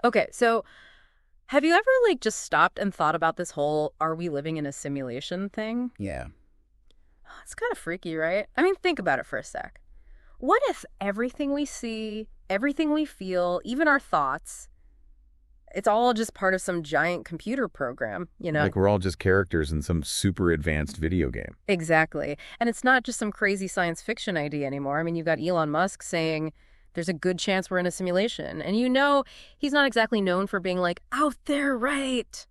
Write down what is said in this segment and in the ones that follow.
Okay, so have you ever, just stopped and thought about this whole "are we living in a simulation" thing? Yeah. It's kind of freaky, right? I mean, think about it for a sec. What if everything we see, everything we feel, even our thoughts, it's all just part of some giant computer program, you know? Like we're all just characters in some super advanced video game. Exactly. And it's not just some crazy science fiction idea anymore. I mean, you've got Elon Musk saying there's a good chance we're in a simulation. And he's not exactly known for being out there, right?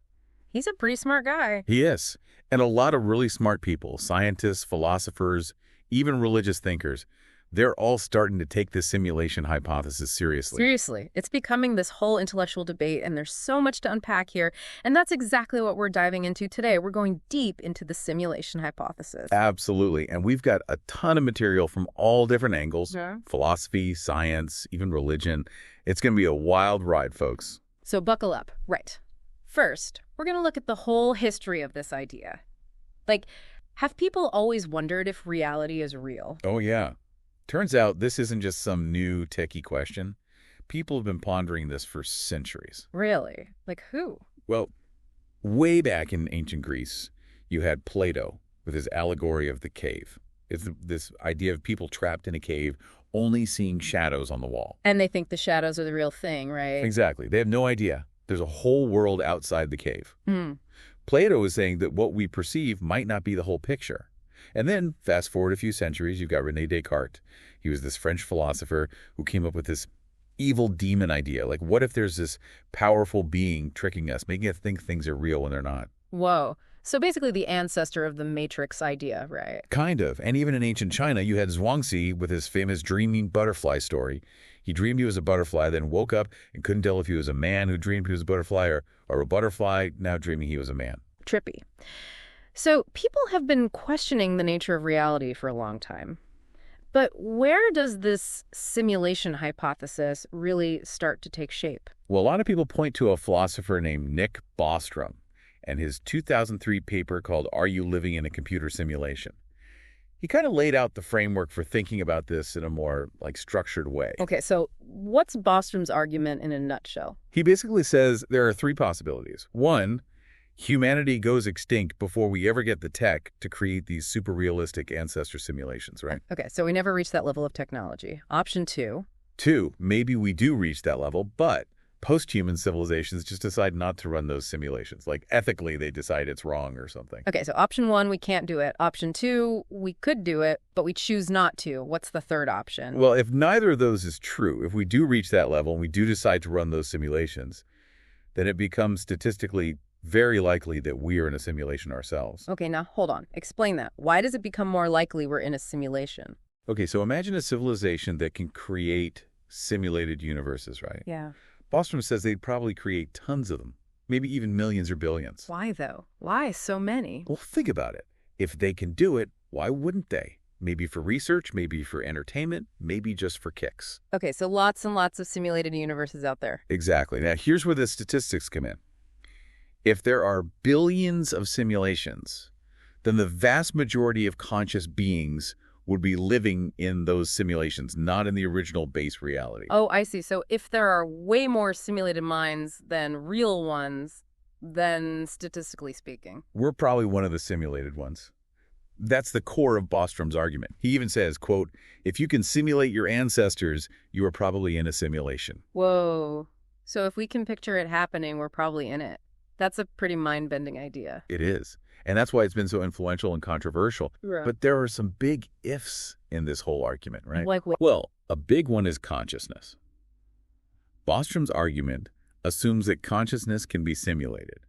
He's a pretty smart guy. He is. And a lot of really smart people, scientists, philosophers, even religious thinkers, they're all starting to take this simulation hypothesis seriously. Seriously, it's becoming this whole intellectual debate, and there's so much to unpack here. And that's exactly what we're diving into today. We're going deep into the simulation hypothesis. Absolutely. And we've got a ton of material from all different angles, Yeah. philosophy, science, even religion. It's going to be a wild ride, folks. So buckle up. Right. First, we're going to look at the whole history of this idea. Have people always wondered if reality is real? Oh, yeah. Turns out this isn't just some new techie question. People have been pondering this for centuries. Really? Who? Well, way back in ancient Greece, you had Plato with his Allegory of the cave. It's this idea of people trapped in a cave only seeing shadows on the wall. And they think the shadows are the real thing, right? Exactly. They have no idea. There's a whole world outside the cave. Hmm. Plato is saying that what we perceive might not be the whole picture. And then, fast forward a few centuries, you've got René Descartes. He was this French philosopher who came up with this evil demon idea. What if there's this powerful being tricking us, making us think things are real when they're not? Whoa. So basically the ancestor of the Matrix idea, right? Kind of. And even in ancient China, you had Zhuangzi with his famous dreaming butterfly story. He dreamed he was a butterfly, then woke up and couldn't tell if he was a man who dreamed he was a butterfly or a butterfly now dreaming he was a man. Trippy. So people have been questioning the nature of reality for a long time. But where does this simulation hypothesis really start to take shape? Well, a lot of people point to a philosopher named Nick Bostrom and his 2003 paper called Are You Living in a Computer Simulation? He kind of laid out the framework for thinking about this in a more structured way. Okay, so what's Bostrom's argument in a nutshell? He basically says there are three possibilities. One, humanity goes extinct before we ever get the tech to create these super realistic ancestor simulations, right? Okay, so we never reach that level of technology. Option two. Two, maybe we do reach that level, but post-human civilizations just decide not to run those simulations. Ethically, they decide it's wrong or something. Okay, so option one, we can't do it. Option two, we could do it, but we choose not to. What's the third option? Well, if neither of those is true, if we do reach that level and we do decide to run those simulations, then it becomes statistically very likely that we are in a simulation ourselves. Okay, now hold on. Explain that. Why does it become more likely we're in a simulation? Okay, so imagine a civilization that can create simulated universes, right? Yeah. Bostrom says they'd probably create tons of them, maybe even millions or billions. Why, though? Why so many? Well, think about it. If they can do it, why wouldn't they? Maybe for research, maybe for entertainment, maybe just for kicks. Okay, so lots and lots of simulated universes out there. Exactly. Now, here's where the statistics come in. If there are billions of simulations, then the vast majority of conscious beings would be living in those simulations, not in the original base reality. Oh, I see. So if there are way more simulated minds than real ones, then statistically speaking. We're probably one of the simulated ones. That's the core of Bostrom's argument. He even says, quote, if you can simulate your ancestors, you are probably in a simulation. Whoa. So if we can picture it happening, we're probably in it. That's a pretty mind-bending idea. It is. And that's why it's been so influential and controversial. Right. But there are some big ifs in this whole argument, right? Like what? Well, a big one is consciousness. Bostrom's argument assumes that consciousness can be simulated,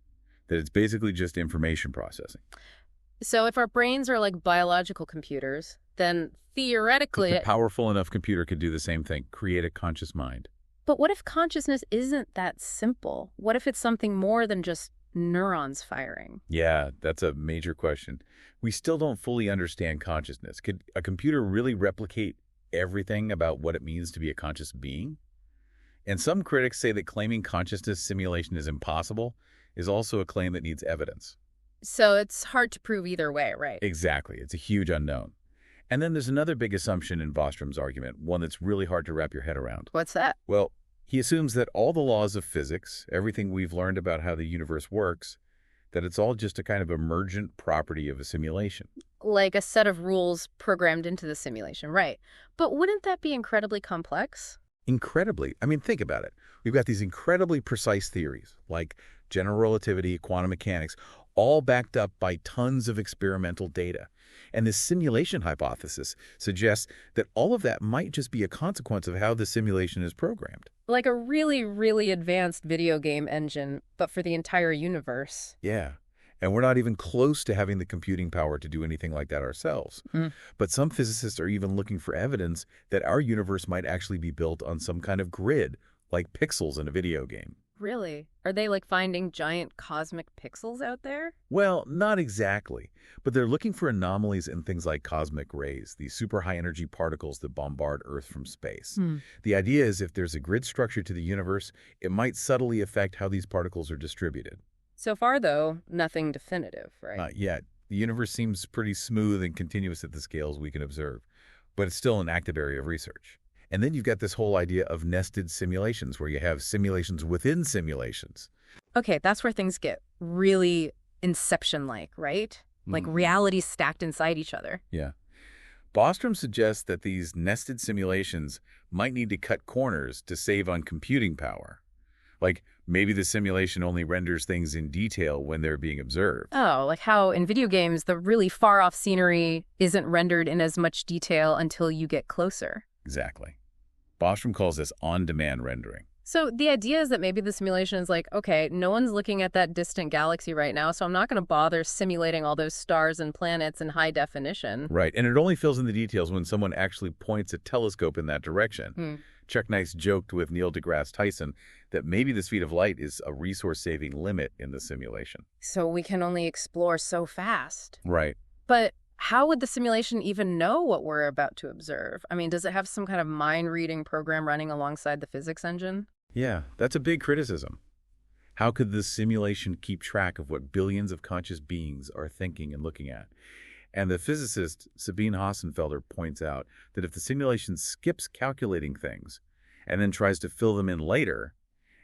that it's basically just information processing. So if our brains are like biological computers, then theoretically... A powerful enough computer could do the same thing, create a conscious mind. But what if consciousness isn't that simple? What if it's something more than just neurons firing? Yeah, that's a major question. We still don't fully understand consciousness. Could a computer really replicate everything about what it means to be a conscious being? And some critics say that claiming consciousness simulation is impossible is also a claim that needs evidence. So it's hard to prove either way, right? Exactly. It's a huge unknown. And then there's another big assumption in Bostrom's argument, one that's really hard to wrap your head around. What's that? Well, He assumes that all the laws of physics, everything we've learned about how the universe works, that it's all just a kind of emergent property of a simulation. Like a set of rules programmed into the simulation, right. But wouldn't that be incredibly complex? Incredibly. I mean, think about it. We've got these incredibly precise theories, like general relativity, quantum mechanics, all backed up by tons of experimental data. And this simulation hypothesis suggests that all of that might just be a consequence of how the simulation is programmed. Like a really, really advanced video game engine, but for the entire universe. Yeah. And we're not even close to having the computing power to do anything like that ourselves. But some physicists are even looking for evidence that our universe might actually be built on some kind of grid, like pixels in a video game. Really? Are they like finding giant cosmic pixels out there? Well, not exactly, but they're looking for anomalies in things like cosmic rays, these super high-energy particles that bombard Earth from space. The idea is if there's a grid structure to the universe, it might subtly affect how these particles are distributed. So far, though, nothing definitive, right? Not yet. The universe seems pretty smooth and continuous at the scales we can observe, but it's still an active area of research. And then you've got this whole idea of nested simulations, where you have simulations within simulations. Okay, that's where things get really Inception-like, right? Like reality stacked inside each other. Yeah. Bostrom suggests that these nested simulations might need to cut corners to save on computing power. Like, maybe the simulation only renders things in detail when they're being observed. Oh, like how in video games, the really far-off scenery isn't rendered in as much detail until you get closer. Exactly. Bostrom calls this on-demand rendering. So the idea is that maybe the simulation is like, okay, no one's looking at that distant galaxy right now, so I'm not going to bother simulating all those stars and planets in high definition. Right, and it only fills in the details when someone actually points a telescope in that direction. Chuck Nice joked with Neil deGrasse Tyson that maybe the speed of light is a resource-saving limit in the simulation. So we can only explore so fast. Right. But how would the simulation even know what we're about to observe? I mean, does it have some kind of mind-reading program running alongside the physics engine? Yeah, that's a big criticism. How could the simulation keep track of what billions of conscious beings are thinking and looking at? And the physicist Sabine Hossenfelder points out that if the simulation skips calculating things and then tries to fill them in later,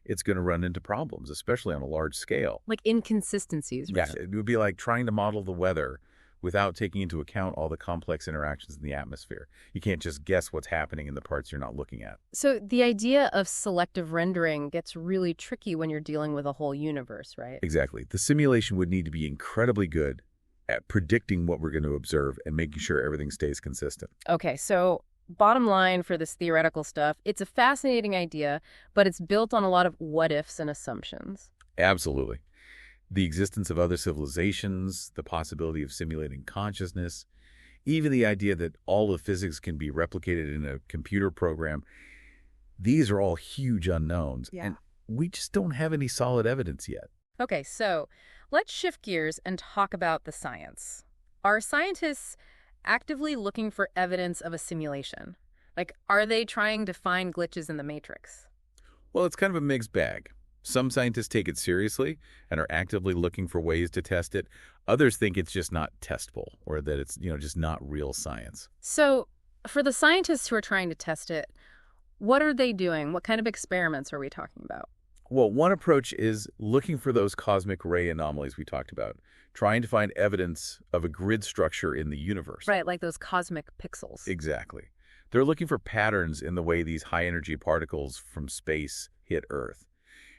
it's going to run into problems, especially on a large scale. Like inconsistencies, right? Yeah, it would be like trying to model the weather without taking into account all the complex interactions in the atmosphere. You can't just guess what's happening in the parts you're not looking at. So the idea of selective rendering gets really tricky when you're dealing with a whole universe, right? Exactly. The simulation would need to be incredibly good at predicting what we're going to observe and making sure everything stays consistent. Okay, so bottom line for this theoretical stuff, it's a fascinating idea, but it's built on a lot of what-ifs and assumptions. Absolutely. The existence of other civilizations, the possibility of simulating consciousness, even the idea that all of physics can be replicated in a computer program, these are all huge unknowns. Yeah. And we just don't have any solid evidence yet. Okay, so let's shift gears and talk about the science. Are scientists actively looking for evidence of a simulation? Like, are they trying to find glitches in the matrix? Well, it's kind of a mixed bag. Some scientists take it seriously and are actively looking for ways to test it. Others think it's just not testable, or that it's, just not real science. So for the scientists who are trying to test it, what are they doing? What kind of experiments are we talking about? Well, one approach is looking for those cosmic ray anomalies we talked about, trying to find evidence of a grid structure in the universe. Right, like those cosmic pixels. Exactly. They're looking for patterns in the way these high-energy particles from space hit Earth.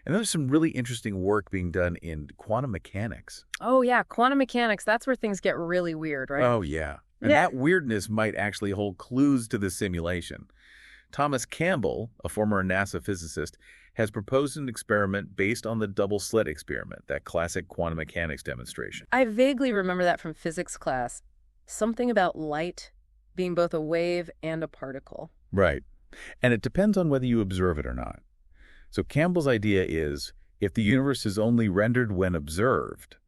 And there's some really interesting work being done in quantum mechanics. Oh, yeah, quantum mechanics, that's where things get really weird, right? Oh, yeah. And that weirdness might actually hold clues to the simulation. Thomas Campbell, a former NASA physicist, has proposed an experiment based on the double slit experiment, that classic quantum mechanics demonstration. I vaguely remember that from physics class. Something about light being both a wave and a particle. Right. And it depends on whether you observe it or not. So Campbell's idea is, if the universe is only rendered when observed,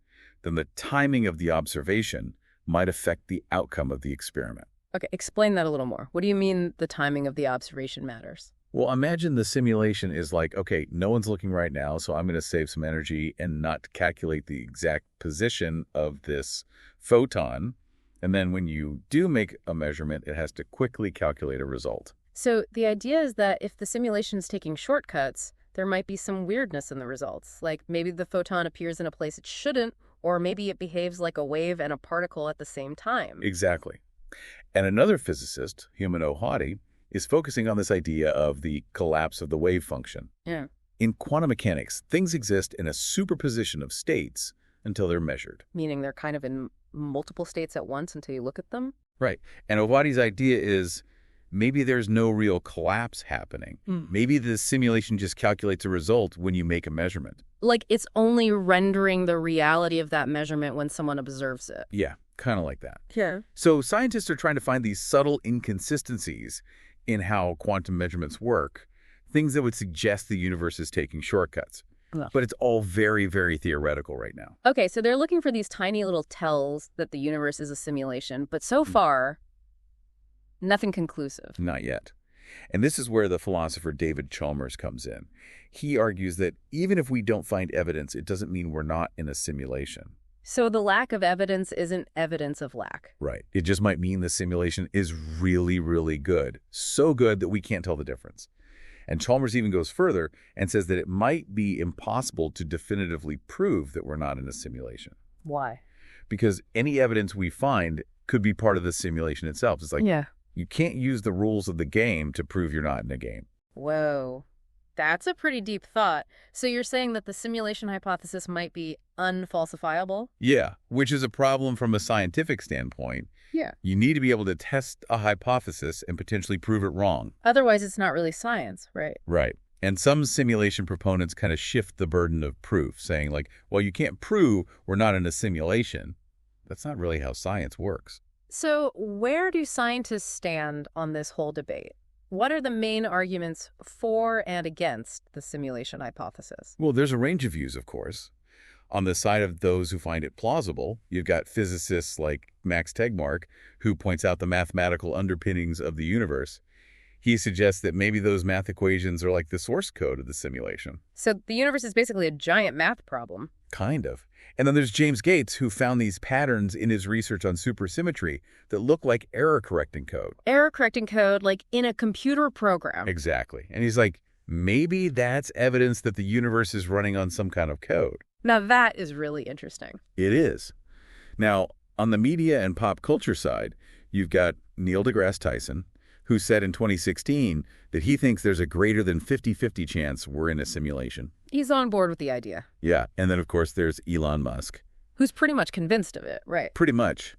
then the timing of the observation might affect the outcome of the experiment. Okay, explain that a little more. What do you mean the timing of the observation matters? Well, imagine the simulation is like, okay, no one's looking right now, so I'm going to save some energy and not calculate the exact position of this photon. And then when you do make a measurement, it has to quickly calculate a result. So the idea is that if the simulation's taking shortcuts, there might be some weirdness in the results. Like maybe the photon appears in a place it shouldn't, or maybe it behaves like a wave and a particle at the same time. Exactly. And another physicist, Humano Haughty, is focusing on this idea of the collapse of the wave function. Yeah. In quantum mechanics, things exist in a superposition of states until they're measured. Meaning they're kind of in multiple states at once until you look at them? Right. And Haughty's idea is maybe there's no real collapse happening. Maybe the simulation just calculates a result when you make a measurement. Like it's only rendering the reality of that measurement when someone observes it. Yeah, kind of like that. Yeah. So scientists are trying to find these subtle inconsistencies in how quantum measurements work, things that would suggest the universe is taking shortcuts. Ugh. But it's all very, very theoretical right now. Okay, so they're looking for these tiny little tells that the universe is a simulation, but so far, nothing conclusive. Not yet. And this is where the philosopher David Chalmers comes in. He argues that even if we don't find evidence, it doesn't mean we're not in a simulation. So the lack of evidence isn't evidence of lack. Right. It just might mean the simulation is really, really good. So good that we can't tell the difference. And Chalmers even goes further and says that it might be impossible to definitively prove that we're not in a simulation. Why? Because any evidence we find could be part of the simulation itself. It's like, you can't use the rules of the game to prove you're not in a game. Whoa. That's a pretty deep thought. So you're saying that the simulation hypothesis might be unfalsifiable? Yeah, which is a problem from a scientific standpoint. Yeah. You need to be able to test a hypothesis and potentially prove it wrong. Otherwise, it's not really science, right? Right. And some simulation proponents kind of shift the burden of proof, saying like, well, you can't prove we're not in a simulation. That's not really how science works. So where do scientists stand on this whole debate? What are the main arguments for and against the simulation hypothesis? Well, there's a range of views, of course. On the side of those who find it plausible, you've got physicists like Max Tegmark, who points out the mathematical underpinnings of the universe. He suggests that maybe those math equations are like the source code of the simulation. So the universe is basically a giant math problem. Kind of. And then there's James Gates, who found these patterns in his research on supersymmetry that look like error-correcting code. Error-correcting code, like in a computer program. Exactly. And he's like, maybe that's evidence that the universe is running on some kind of code. Now that is really interesting. It is. Now, on the media and pop culture side, you've got Neil deGrasse Tyson, who said in 2016 that he thinks there's a greater than 50-50 chance we're in a simulation. He's on board with the idea. Yeah, and then of course there's Elon Musk. Who's pretty much convinced of it, right? Pretty much.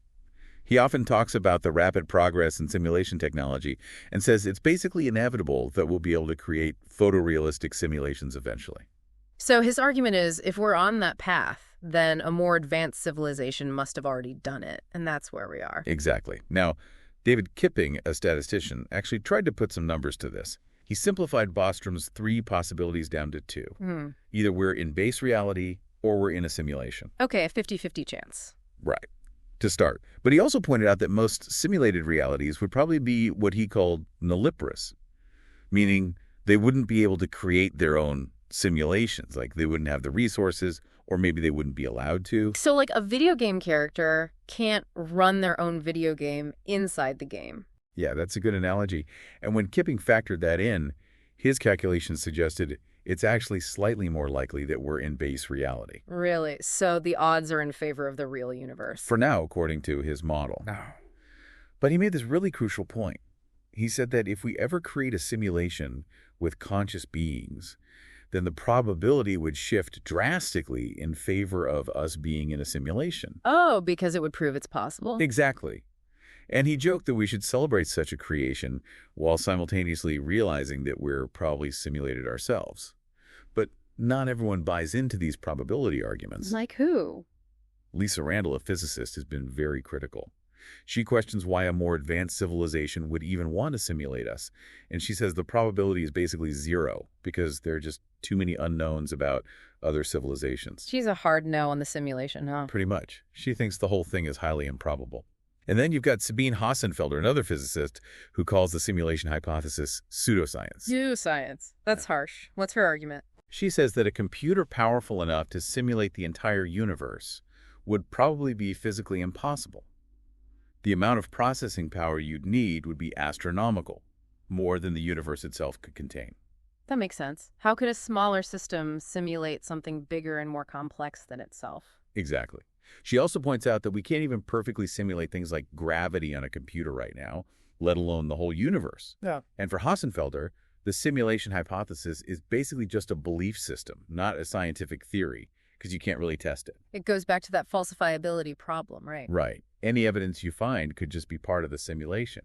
He often talks about the rapid progress in simulation technology and says it's basically inevitable that we'll be able to create photorealistic simulations eventually. So his argument is, if we're on that path, then a more advanced civilization must have already done it, and that's where we are. Exactly. Now, David Kipping, a statistician, actually tried to put some numbers to this. He simplified Bostrom's 3 possibilities down to 2. Either we're in base reality or we're in a simulation. Okay, a 50-50 chance. Right, to start. But he also pointed out that most simulated realities would probably be what he called nulliparous, meaning they wouldn't be able to create their own simulations. Like they wouldn't have the resources, or maybe they wouldn't be allowed to. So like a video game character can't run their own video game inside the game. Yeah, that's a good analogy. And when Kipping factored that in, his calculations suggested it's actually slightly more likely that we're in base reality. Really? So the odds are in favor of the real universe? For now, according to his model. But he made this really crucial point. He said that if we ever create a simulation with conscious beings, then the probability would shift drastically in favor of us being in a simulation. Oh, because it would prove it's possible? Exactly. And he joked that we should celebrate such a creation while simultaneously realizing that we're probably simulated ourselves. But not everyone buys into these probability arguments. Like who? Lisa Randall, a physicist, has been very critical. She questions why a more advanced civilization would even want to simulate us. And she says the probability is basically 0 because there are just too many unknowns about other civilizations. She's a hard no on the simulation, huh? Pretty much. She thinks the whole thing is highly improbable. And then you've got Sabine Hossenfelder, another physicist, who calls the simulation hypothesis pseudoscience. Pseudoscience. That's harsh. What's her argument? She says that a computer powerful enough to simulate the entire universe would probably be physically impossible. The amount of processing power you'd need would be astronomical, more than the universe itself could contain. That makes sense. How could a smaller system simulate something bigger and more complex than itself? Exactly. She also points out that we can't even perfectly simulate things like gravity on a computer right now, let alone the whole universe. Yeah. And for Hassenfelder, the simulation hypothesis is basically just a belief system, not a scientific theory, because you can't really test it. It goes back to that falsifiability problem, right? Right. Any evidence you find could just be part of the simulation.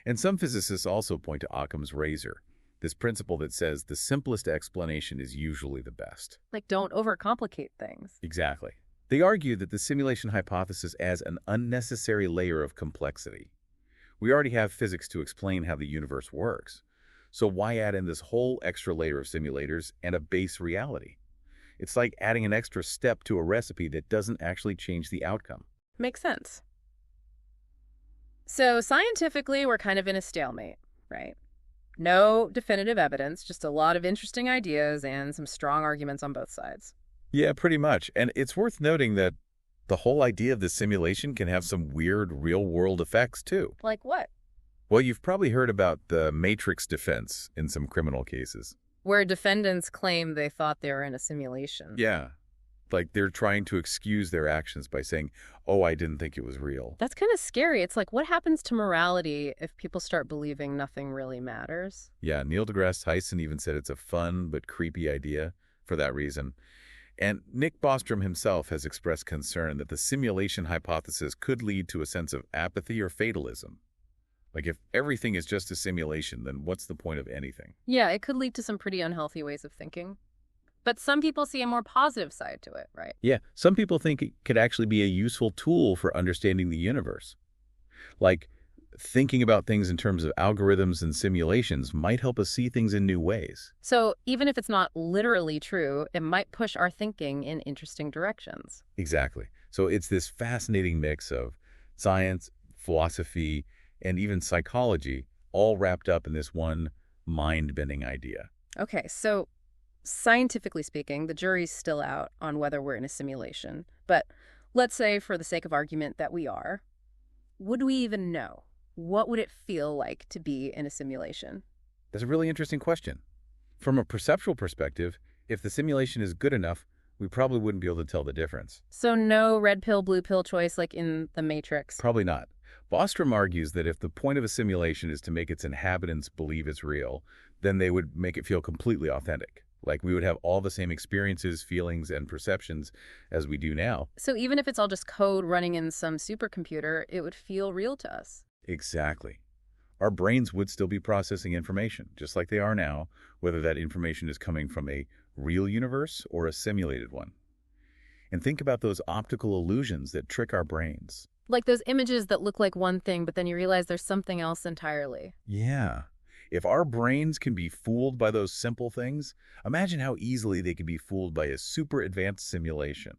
And some physicists also point to Occam's razor, this principle that says the simplest explanation is usually the best. Like, don't overcomplicate things. Exactly. They argue that the simulation hypothesis adds an unnecessary layer of complexity. We already have physics to explain how the universe works. So why add in this whole extra layer of simulators and a base reality? It's like adding an extra step to a recipe that doesn't actually change the outcome. Makes sense. So scientifically, we're kind of in a stalemate, right? No definitive evidence, just a lot of interesting ideas and some strong arguments on both sides. Yeah, pretty much. And it's worth noting that the whole idea of the simulation can have some weird real-world effects, too. Like what? Well, you've probably heard about the matrix defense in some criminal cases. Where defendants claim they thought they were in a simulation. Yeah. Like they're trying to excuse their actions by saying, oh, I didn't think it was real. That's kind of scary. It's like, what happens to morality if people start believing nothing really matters? Yeah, Neil deGrasse Tyson even said it's a fun but creepy idea for that reason. And Nick Bostrom himself has expressed concern that the simulation hypothesis could lead to a sense of apathy or fatalism. Like if everything is just a simulation, then what's the point of anything? Yeah, it could lead to some pretty unhealthy ways of thinking. But some people see a more positive side to it, right? Yeah, some people think it could actually be a useful tool for understanding the universe. Like thinking about things in terms of algorithms and simulations might help us see things in new ways. So even if it's not literally true, it might push our thinking in interesting directions. Exactly. So it's this fascinating mix of science, philosophy, and even psychology, all wrapped up in this one mind-bending idea. Okay, so scientifically speaking, the jury's still out on whether we're in a simulation. But let's say, for the sake of argument, that we are. Would we even know? What would it feel like to be in a simulation? That's a really interesting question. From a perceptual perspective, if the simulation is good enough, we probably wouldn't be able to tell the difference. So no red pill, blue pill choice like in The Matrix? Probably not. Bostrom argues that if the point of a simulation is to make its inhabitants believe it's real, then they would make it feel completely authentic. Like we would have all the same experiences, feelings, and perceptions as we do now. So even if it's all just code running in some supercomputer, it would feel real to us. Exactly. Our brains would still be processing information, just like they are now, whether that information is coming from a real universe or a simulated one. And think about those optical illusions that trick our brains. Like those images that look like one thing, but then you realize there's something else entirely. Yeah. If our brains can be fooled by those simple things, imagine how easily they can be fooled by a super advanced simulation.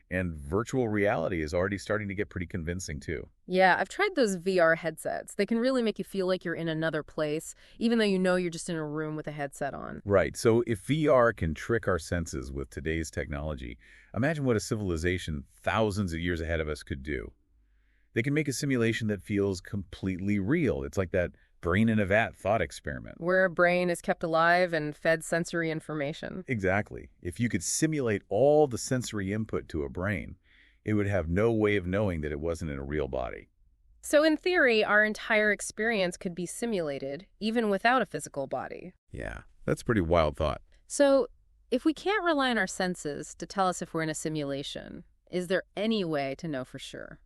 And virtual reality is already starting to get pretty convincing, too. Yeah, I've tried those VR headsets. They can really make you feel like you're in another place, even though you know you're just in a room with a headset on. Right. So if VR can trick our senses with today's technology, imagine what a civilization thousands of years ahead of us could do. They can make a simulation that feels completely real. It's like that brain in a vat thought experiment. Where a brain is kept alive and fed sensory information. Exactly. If you could simulate all the sensory input to a brain, it would have no way of knowing that it wasn't in a real body. So in theory, our entire experience could be simulated, even without a physical body. Yeah, that's a pretty wild thought. So if we can't rely on our senses to tell us if we're in a simulation, is there any way to know for sure?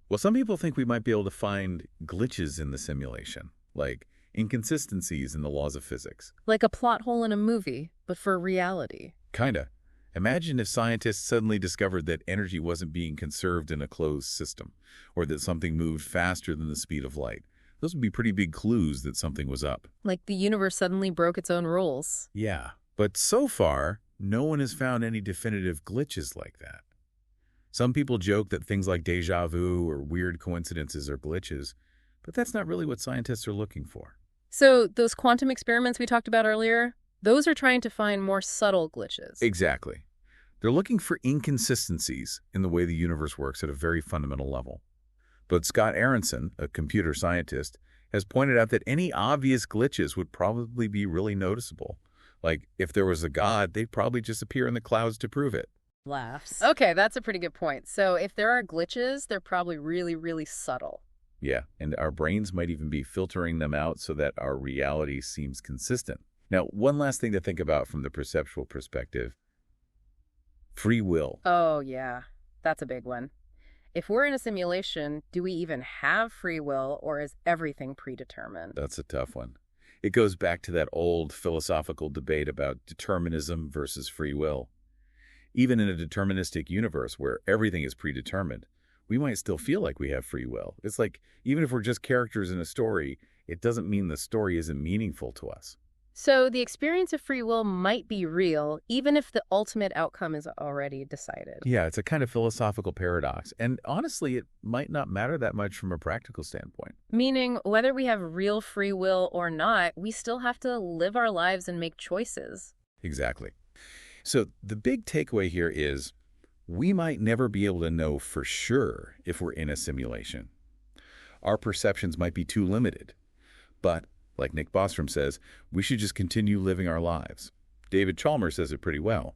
Well, some people think we might be able to find glitches in the simulation, like inconsistencies in the laws of physics. Like a plot hole in a movie, but for reality. Kinda. Imagine if scientists suddenly discovered that energy wasn't being conserved in a closed system, or that something moved faster than the speed of light. Those would be pretty big clues that something was up. Like the universe suddenly broke its own rules. Yeah, but so far, no one has found any definitive glitches like that. Some people joke that things like déjà vu or weird coincidences are glitches, but that's not really what scientists are looking for. So those quantum experiments we talked about earlier, those are trying to find more subtle glitches. Exactly. They're looking for inconsistencies in the way the universe works at a very fundamental level. But Scott Aronson, a computer scientist, has pointed out that any obvious glitches would probably be really noticeable. Like, if there was a god, they'd probably just appear in the clouds to prove it. Laughs. Okay, that's a pretty good point. So if there are glitches, they're probably really, really subtle. Yeah, and our brains might even be filtering them out so that our reality seems consistent. Now, one last thing to think about from the perceptual perspective: free will. Oh, yeah. That's a big one. If we're in a simulation, do we even have free will, or is everything predetermined? That's a tough one. It goes back to that old philosophical debate about determinism versus free will. Even in a deterministic universe where everything is predetermined, we might still feel like we have free will. It's like, even if we're just characters in a story, it doesn't mean the story isn't meaningful to us. So the experience of free will might be real, even if the ultimate outcome is already decided. Yeah, it's a kind of philosophical paradox. And honestly, it might not matter that much from a practical standpoint. Meaning, whether we have real free will or not, we still have to live our lives and make choices. Exactly. So the big takeaway here is we might never be able to know for sure if we're in a simulation. Our perceptions might be too limited. But like Nick Bostrom says, we should just continue living our lives. David Chalmers says it pretty well.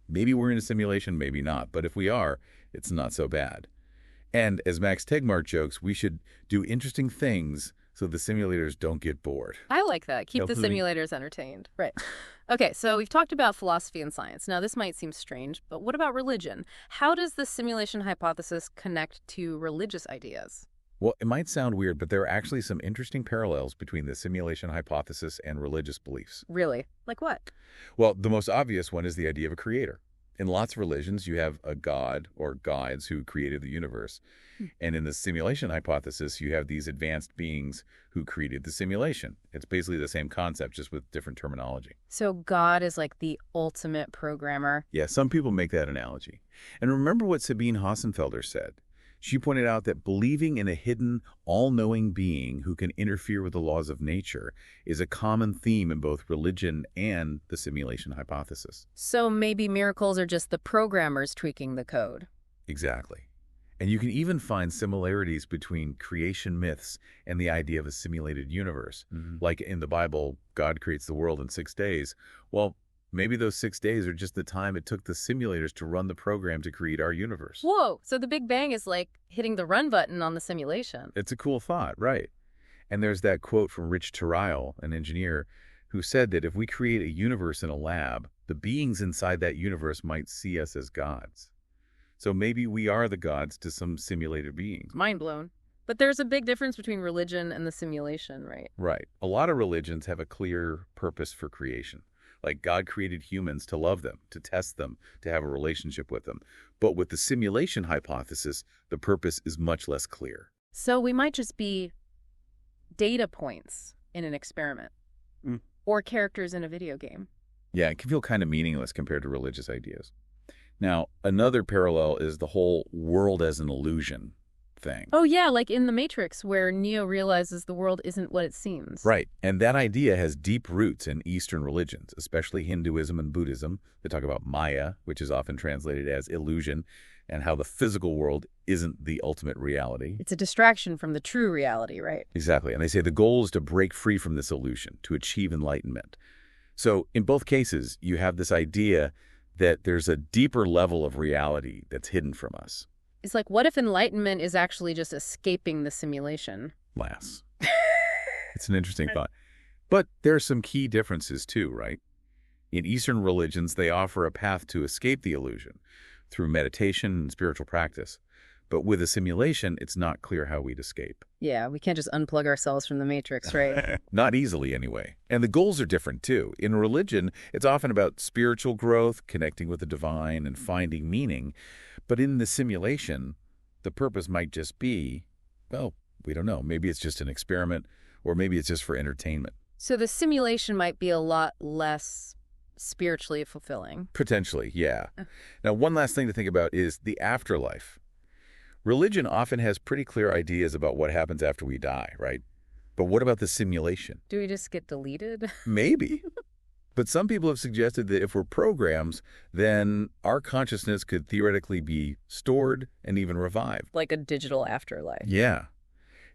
Maybe we're in a simulation, maybe not, but if we are, it's not so bad. And as Max Tegmark jokes, we should do interesting things so the simulators don't get bored. I like that. Keep the Hopefully. simulators entertained. Right. Okay, so we've talked about philosophy and science. Now, this might seem strange, but what about religion? How does the simulation hypothesis connect to religious ideas? Well, it might sound weird, but there are actually some interesting parallels between the simulation hypothesis and religious beliefs. Really? Like what? Well, the most obvious one is the idea of a creator. In lots of religions, you have a god or gods who created the universe. And in the simulation hypothesis, you have these advanced beings who created the simulation. It's basically the same concept, just with different terminology. So God is like the ultimate programmer. Yeah, some people make that analogy. And remember what Sabine Hossenfelder said. She pointed out that believing in a hidden, all-knowing being who can interfere with the laws of nature is a common theme in both religion and the simulation hypothesis. So maybe miracles are just the programmers tweaking the code. Exactly. And you can even find similarities between creation myths and the idea of a simulated universe. Like in the Bible, God creates the world in 6 days. Well, maybe those 6 days are just the time it took the simulators to run the program to create our universe. Whoa, so the Big Bang is like hitting the run button on the simulation. It's a cool thought, right? And there's that quote from Rich Terrile, an engineer, who said that if we create a universe in a lab, the beings inside that universe might see us as gods. So maybe we are the gods to some simulated beings. Mind blown. But there's a big difference between religion and the simulation, right? Right. A lot of religions have a clear purpose for creation. Like God created humans to love them, to test them, to have a relationship with them. But with the simulation hypothesis, the purpose is much less clear. So we might just be data points in an experiment or characters in a video game. Yeah, it can feel kind of meaningless compared to religious ideas. Now, another parallel is the whole world as an illusion thing. Oh, yeah, like in The Matrix, where Neo realizes the world isn't what it seems. Right. And that idea has deep roots in Eastern religions, especially Hinduism and Buddhism. They talk about Maya, which is often translated as illusion, and how the physical world isn't the ultimate reality. It's a distraction from the true reality, right? Exactly. And they say the goal is to break free from this illusion, to achieve enlightenment. So in both cases, you have this idea that there's a deeper level of reality that's hidden from us. It's like, what if enlightenment is actually just escaping the simulation? Lass. It's an interesting thought. But there are some key differences too, right? In Eastern religions, they offer a path to escape the illusion through meditation and spiritual practice. But with a simulation, it's not clear how we'd escape. Yeah, we can't just unplug ourselves from the Matrix, right? Not easily, anyway. And the goals are different, too. In religion, it's often about spiritual growth, connecting with the divine, and finding meaning. But in the simulation, the purpose might just be, well, we don't know. Maybe it's just an experiment, or maybe it's just for entertainment. So the simulation might be a lot less spiritually fulfilling. Potentially, yeah. Now, one last thing to think about is the afterlife. Religion often has pretty clear ideas about what happens after we die, right? But what about the simulation? Do we just get deleted? Maybe. But some people have suggested that if we're programs, then our consciousness could theoretically be stored and even revived. Like a digital afterlife. Yeah.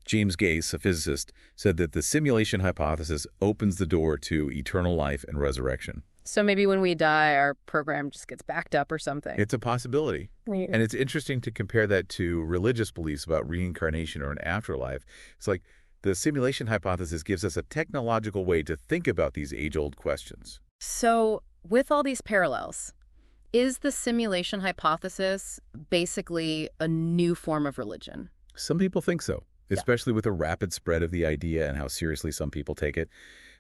James Gase, a physicist, said that the simulation hypothesis opens the door to eternal life and resurrection. So maybe when we die, our program just gets backed up or something. It's a possibility. Right. And it's interesting to compare that to religious beliefs about reincarnation or an afterlife. It's like the simulation hypothesis gives us a technological way to think about these age-old questions. So with all these parallels, is the simulation hypothesis basically a new form of religion? Some people think so, especially with the rapid spread of the idea and how seriously some people take it.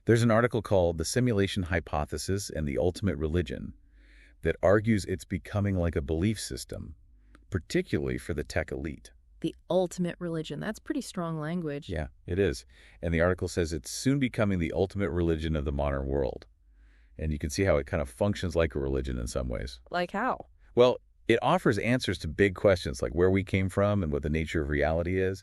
There's an article called The Simulation Hypothesis and the Ultimate Religion that argues it's becoming like a belief system, particularly for the tech elite. The ultimate religion. That's pretty strong language. Yeah, it is. And the article says it's soon becoming the ultimate religion of the modern world. And you can see how it kind of functions like a religion in some ways. Like how? Well, it offers answers to big questions like where we came from and what the nature of reality is.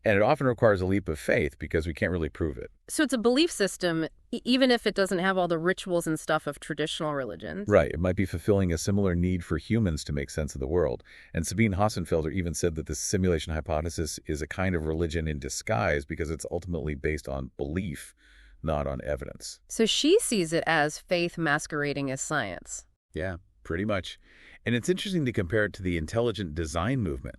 And it often requires a leap of faith because we can't really prove it. So it's a belief system, even if it doesn't have all the rituals and stuff of traditional religions. Right. It might be fulfilling a similar need for humans to make sense of the world. And Sabine Hossenfelder even said that the simulation hypothesis is a kind of religion in disguise because it's ultimately based on belief, not on evidence. So she sees it as faith masquerading as science. Yeah, pretty much. And it's interesting to compare it to the intelligent design movement,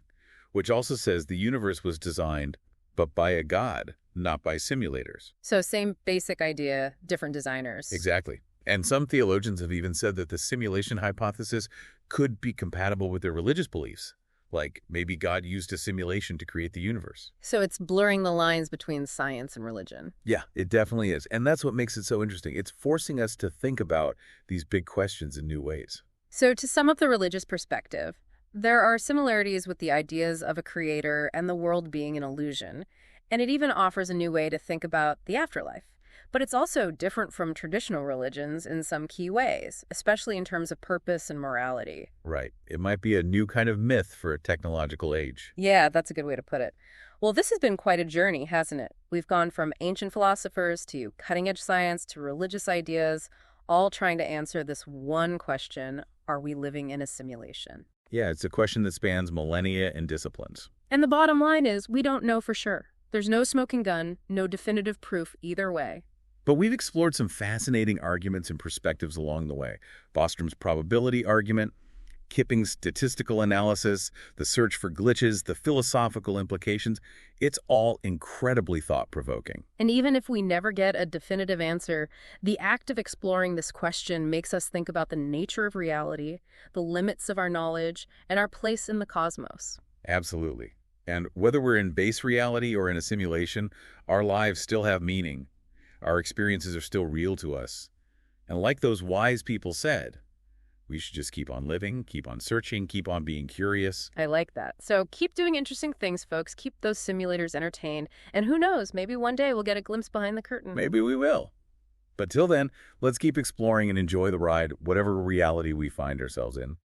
which also says the universe was designed, but by a god, not by simulators. So same basic idea, different designers. Exactly. And some theologians have even said that the simulation hypothesis could be compatible with their religious beliefs, like maybe God used a simulation to create the universe. So it's blurring the lines between science and religion. Yeah, it definitely is. And that's what makes it so interesting. It's forcing us to think about these big questions in new ways. So to sum up the religious perspective, there are similarities with the ideas of a creator and the world being an illusion, and it even offers a new way to think about the afterlife. But it's also different from traditional religions in some key ways, especially in terms of purpose and morality. Right. It might be a new kind of myth for a technological age. Yeah, that's a good way to put it. Well, this has been quite a journey, hasn't it? We've gone from ancient philosophers to cutting-edge science to religious ideas, all trying to answer this one question: are we living in a simulation? Yeah, it's a question that spans millennia and disciplines. And the bottom line is, we don't know for sure. There's no smoking gun, no definitive proof either way. But we've explored some fascinating arguments and perspectives along the way. Bostrom's probability argument, Kipping's statistical analysis, the search for glitches, the philosophical implications. It's all incredibly thought-provoking. And even if we never get a definitive answer, the act of exploring this question makes us think about the nature of reality, the limits of our knowledge, and our place in the cosmos. Absolutely. And whether we're in base reality or in a simulation, our lives still have meaning. Our experiences are still real to us. And like those wise people said, we should just keep on living, keep on searching, keep on being curious. I like that. So keep doing interesting things, folks. Keep those simulators entertained. And who knows, maybe one day we'll get a glimpse behind the curtain. Maybe we will. But till then, let's keep exploring and enjoy the ride, whatever reality we find ourselves in.